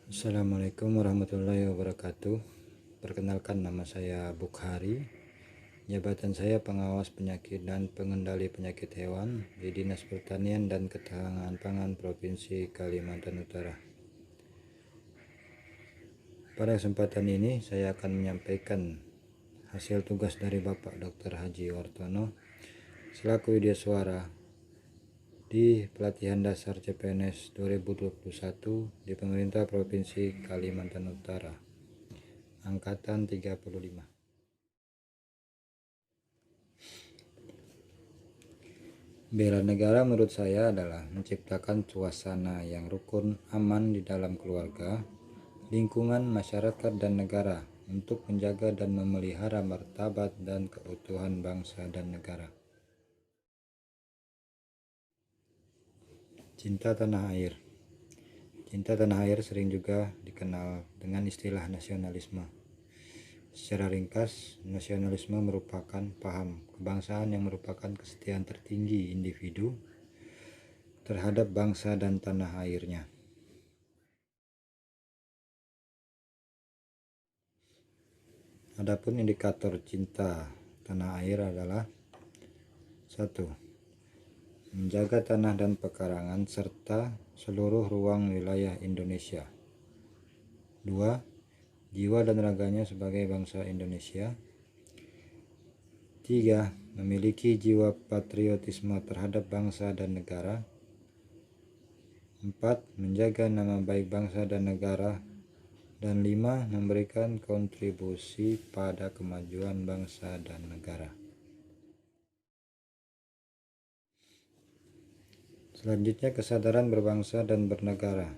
Assalamualaikum warahmatullahi wabarakatuh. Perkenalkan, nama saya Bukhari. Jabatan saya pengawas penyakit dan pengendali penyakit hewan di Dinas Pertanian dan Ketahanan Pangan Provinsi Kalimantan Utara. Pada kesempatan ini saya akan menyampaikan hasil tugas dari Bapak Dr. Haji Wartono selaku Widyaswara di pelatihan dasar CPNS 2021 di pemerintah Provinsi Kalimantan Utara, angkatan 35. Bela negara menurut saya adalah menciptakan suasana yang rukun, aman di dalam keluarga, lingkungan, masyarakat, dan negara untuk menjaga dan memelihara martabat dan keutuhan bangsa dan negara. Cinta tanah air. Cinta tanah air sering juga dikenal dengan istilah nasionalisme. Secara ringkas, nasionalisme merupakan paham kebangsaan yang merupakan kesetiaan tertinggi individu terhadap bangsa dan tanah airnya. Adapun indikator cinta tanah air adalah 1. Menjaga tanah dan pekarangan serta seluruh ruang wilayah Indonesia. 2. Jiwa dan raganya sebagai bangsa Indonesia. 3. Memiliki jiwa patriotisme terhadap bangsa dan negara. 4. Menjaga nama baik bangsa dan negara. Dan 5. Memberikan kontribusi pada kemajuan bangsa dan negara. Selanjutnya, kesadaran berbangsa dan bernegara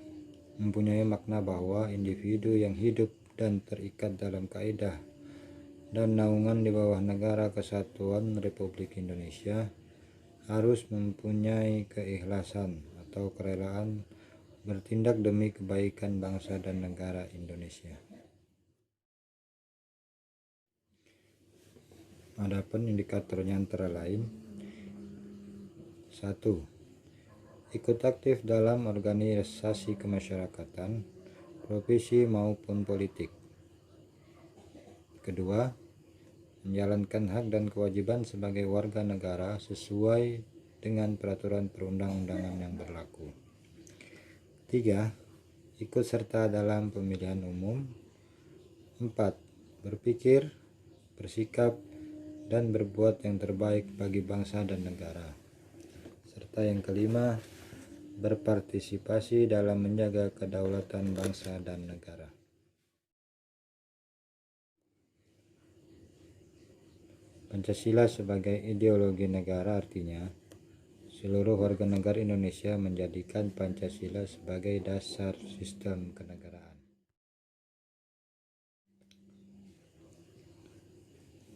mempunyai makna bahwa individu yang hidup dan terikat dalam kaidah dan naungan di bawah Negara Kesatuan Republik Indonesia harus mempunyai keikhlasan atau kerelaan bertindak demi kebaikan bangsa dan negara Indonesia. Adapun indikatornya antara lain: 1. Ikut aktif dalam organisasi kemasyarakatan, profesi maupun politik. Kedua, menjalankan hak dan kewajiban sebagai warga negara sesuai dengan peraturan perundang-undangan yang berlaku. 3. Ikut serta dalam pemilihan umum. 4. Berpikir, bersikap, dan berbuat yang terbaik bagi bangsa dan negara. Serta yang kelima, berpartisipasi dalam menjaga kedaulatan bangsa dan negara. Pancasila sebagai ideologi negara artinya seluruh warga negara Indonesia menjadikan Pancasila sebagai dasar sistem kenegaraan.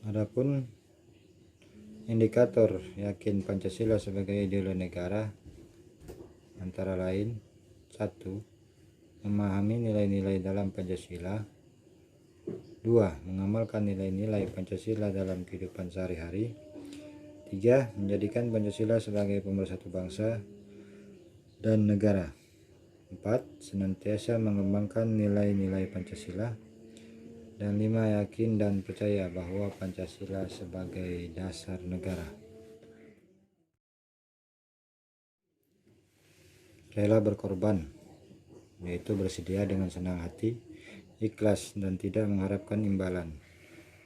Adapun indikator yakin Pancasila sebagai ideologi negara antara lain: 1. Memahami nilai-nilai dalam Pancasila. 2. Mengamalkan nilai-nilai Pancasila dalam kehidupan sehari-hari. 3. Menjadikan Pancasila sebagai pemersatu bangsa dan negara. 4. Senantiasa mengembangkan nilai-nilai Pancasila. Dan 5. Yakin dan percaya bahwa Pancasila sebagai dasar negara. Rela berkorban, yaitu bersedia dengan senang hati, ikhlas, dan tidak mengharapkan imbalan.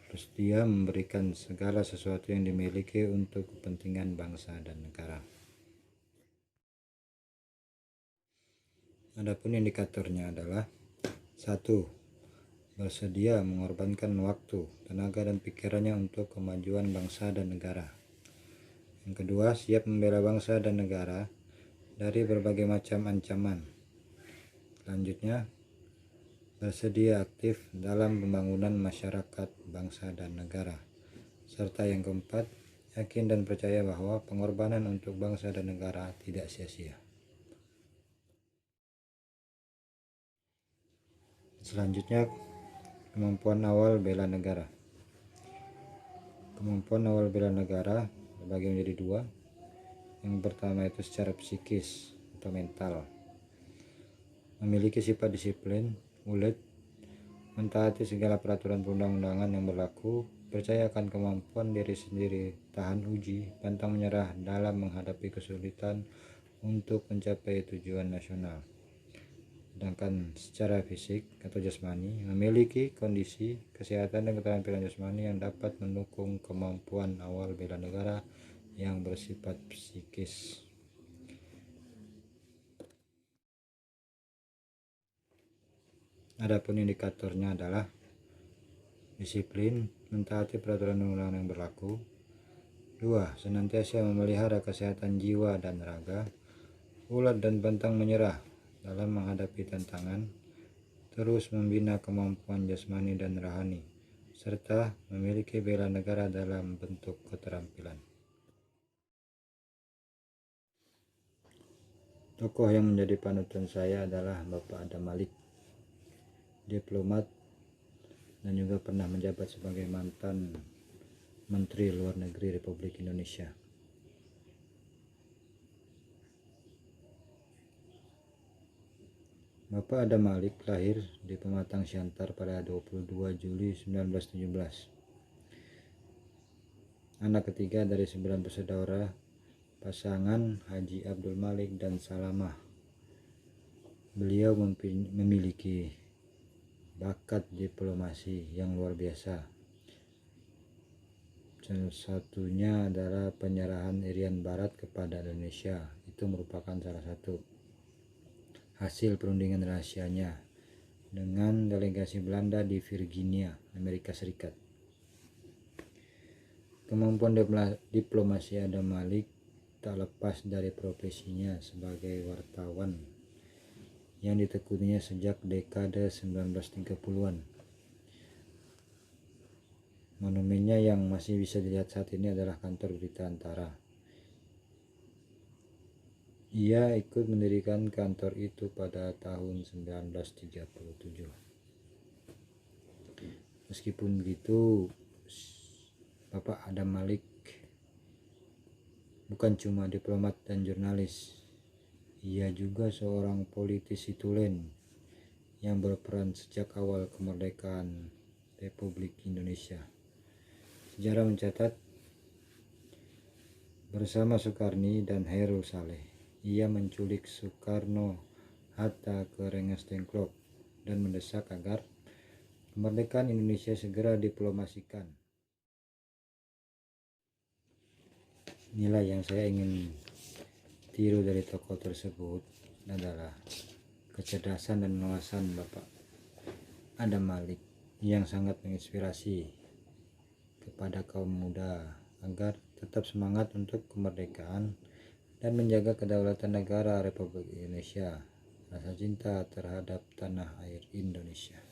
Bersedia memberikan segala sesuatu yang dimiliki untuk kepentingan bangsa dan negara. Adapun indikatornya adalah: 1. Bersedia mengorbankan waktu, tenaga, dan pikirannya untuk kemajuan bangsa dan negara. Yang kedua, siap membela bangsa dan negara dari berbagai macam ancaman. Selanjutnya, bersedia aktif dalam pembangunan masyarakat, bangsa, dan negara. Serta yang keempat, yakin dan percaya bahwa pengorbanan untuk bangsa dan negara tidak sia-sia. Selanjutnya, kemampuan awal bela negara. Kemampuan awal bela negara terbagi menjadi dua. Yang pertama itu secara psikis atau mental. memiliki sifat disiplin, ulet, mentaati segala peraturan perundang-undangan yang berlaku, percaya akan kemampuan diri sendiri, tahan uji, pantang menyerah dalam menghadapi kesulitan untuk mencapai tujuan nasional. Sedangkan secara fisik atau jasmani, memiliki kondisi kesehatan dan keterampilan jasmani yang dapat mendukung kemampuan awal bela negara yang bersifat psikis. Adapun indikatornya adalah disiplin, mentaati peraturan undang-undang yang berlaku. 2. Senantiasa memelihara kesehatan jiwa dan raga, ulet dan pantang menyerah dalam menghadapi tantangan, terus membina kemampuan jasmani dan rohani, serta memiliki bela negara dalam bentuk keterampilan. Tokoh yang menjadi panutan saya adalah Bapak Adam Malik, diplomat dan juga pernah menjabat sebagai mantan Menteri Luar Negeri Republik Indonesia. Bapak Adam Malik lahir di Pematang Siantar pada 22 Juli 1917. Anak ketiga dari 9 bersaudara, pasangan Haji Abdul Malik dan Salamah. Beliau memiliki bakat diplomasi yang luar biasa. Salah satunya adalah penyerahan Irian Barat kepada Indonesia. Itu merupakan salah satu hasil perundingan rahasianya dengan delegasi Belanda di Virginia, Amerika Serikat. Kemampuan diplomasi Adam Malik tak lepas dari profesinya sebagai wartawan yang ditekuninya sejak dekade 1930-an. Monumennya yang masih bisa dilihat saat ini adalah kantor berita Antara. Ia ikut mendirikan kantor itu pada tahun 1937. Meskipun begitu, Bapak Adam Malik bukan cuma diplomat dan jurnalis, ia juga seorang politisi tulen yang berperan sejak awal kemerdekaan Republik Indonesia. Sejarah mencatat, bersama Soekarni dan Hairul Saleh, ia menculik Soekarno-Hatta ke Rengas Dengklok dan mendesak agar kemerdekaan Indonesia segera diplomasikan. Inilah yang saya ingin tiru dari tokoh tersebut adalah kecerdasan dan wawasan Bapak Adam Malik yang sangat menginspirasi kepada kaum muda agar tetap semangat untuk kemerdekaan dan menjaga kedaulatan negara Republik Indonesia, rasa cinta terhadap tanah air Indonesia.